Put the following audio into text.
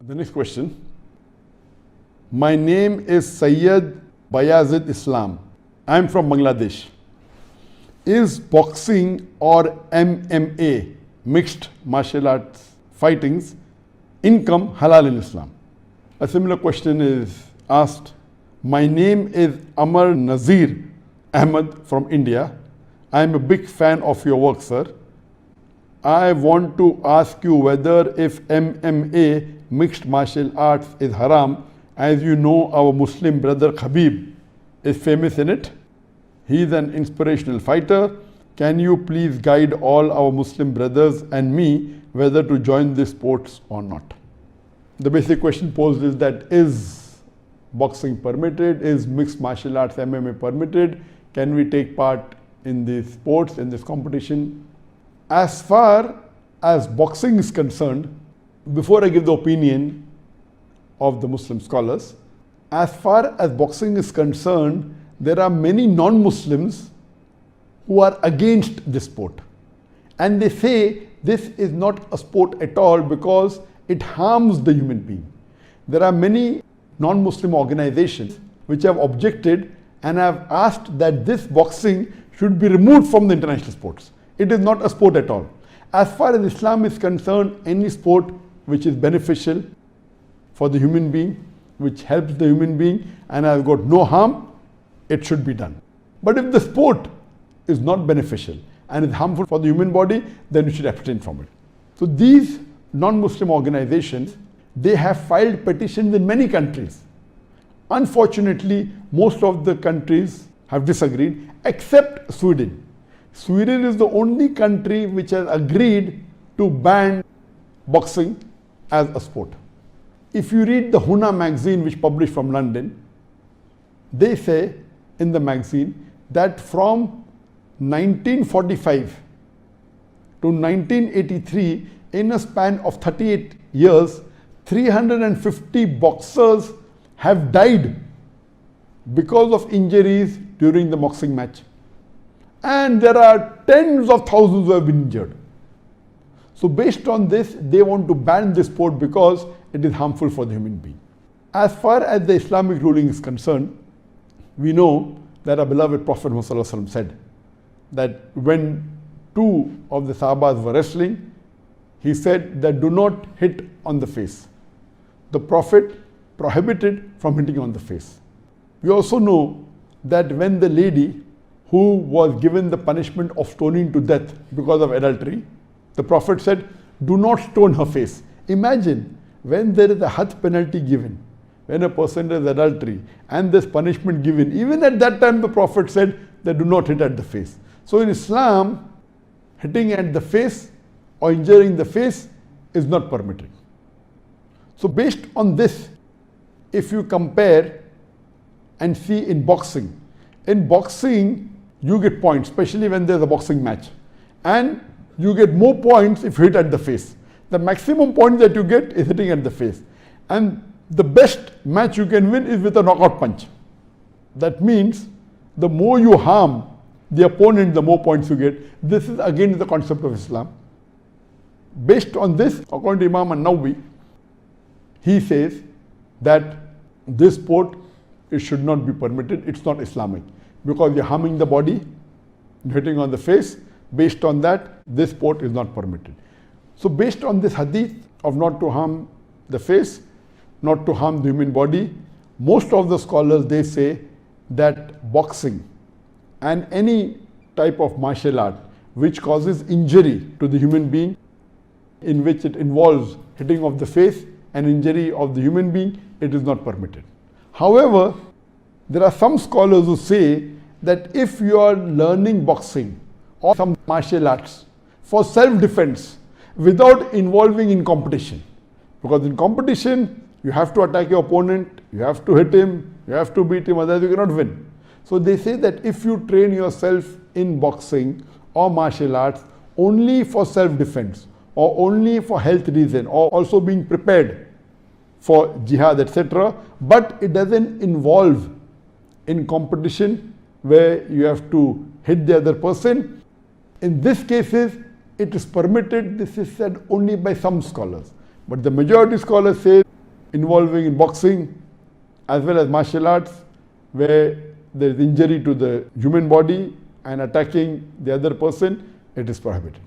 The next question. My name is Sayyid Bayazid Islam. I am from Bangladesh. Is boxing or MMA, mixed martial arts fightings, income halal in Islam? A similar question is asked. My name is Amar Nazir Ahmed from India. I am a big fan of your work, sir. I want to ask you whether if MMA, mixed martial arts, is haram. As you know, our Muslim brother Khabib is famous in it. He is an inspirational fighter. Can you please guide all our Muslim brothers and me whether to join these sports or not? The basic question posed is that is boxing permitted? Is mixed martial arts MMA permitted? Can we take part in these sports, in this competition? As far as boxing is concerned, before I give the opinion of the Muslim scholars, as far as boxing is concerned, there are many non-Muslims who are against this sport. And they say this is not a sport at all because it harms the human being. There are many non-Muslim organizations which have objected and have asked that this boxing should be removed from the international sports. It is not a sport at all. As far as Islam is concerned, any sport which is beneficial for the human being, which helps the human being and has got no harm, it should be done. But if the sport is not beneficial and is harmful for the human body, then you should abstain from it. So these non-Muslim organizations, they have filed petitions in many countries. Unfortunately, most of the countries have disagreed except Sweden. Sweden is the only country which has agreed to ban boxing as a sport. If you read the Hunna magazine, which published from London, they say in the magazine that from 1945 to 1983, in a span of 38 years, 350 boxers have died because of injuries during the boxing match. And there are tens of thousands who have been injured. So based on this, they want to ban this sport because it is harmful for the human being. As far as the Islamic ruling is concerned, we know that our beloved Prophet Muhammad said that when two of the Sahabas were wrestling, he said that do not hit on the face. The Prophet prohibited from hitting on the face. We also know that when the lady who was given the punishment of stoning to death because of adultery, the Prophet said, do not stone her face. Imagine when there is a had penalty given, when a person does adultery and this punishment given, even at that time the Prophet said that do not hit at the face. So in Islam, hitting at the face or injuring the face is not permitted. So based on this, if you compare and see in boxing you get points, especially when there's a boxing match. And you get more points if you hit at the face. The maximum point that you get is hitting at the face. And the best match you can win is with a knockout punch. That means the more you harm the opponent, the more points you get. This is again the concept of Islam. Based on this, according to Imam An-Nawawi, he says that this sport, it should not be permitted. It's not Islamic. Because you're harming the body, you're hitting on the face. Based on that, this sport is not permitted. So based on this hadith of not to harm the face, not to harm the human body, most of the scholars, they say that boxing and any type of martial art which causes injury to the human being, in which it involves hitting of the face and injury of the human being, it is not permitted. However, there are some scholars who say that if you are learning boxing or some martial arts for self-defense without involving in competition, because in competition you have to attack your opponent, you have to hit him, you have to beat him, otherwise you cannot win. So they say that if you train yourself in boxing or martial arts only for self-defense or only for health reason or also being prepared for jihad, etc., but it doesn't involve in competition where you have to hit the other person, in these cases it is permitted. This is said only by some scholars, but the majority scholars say involving in boxing as well as martial arts where there is injury to the human body and attacking the other person, it is prohibited.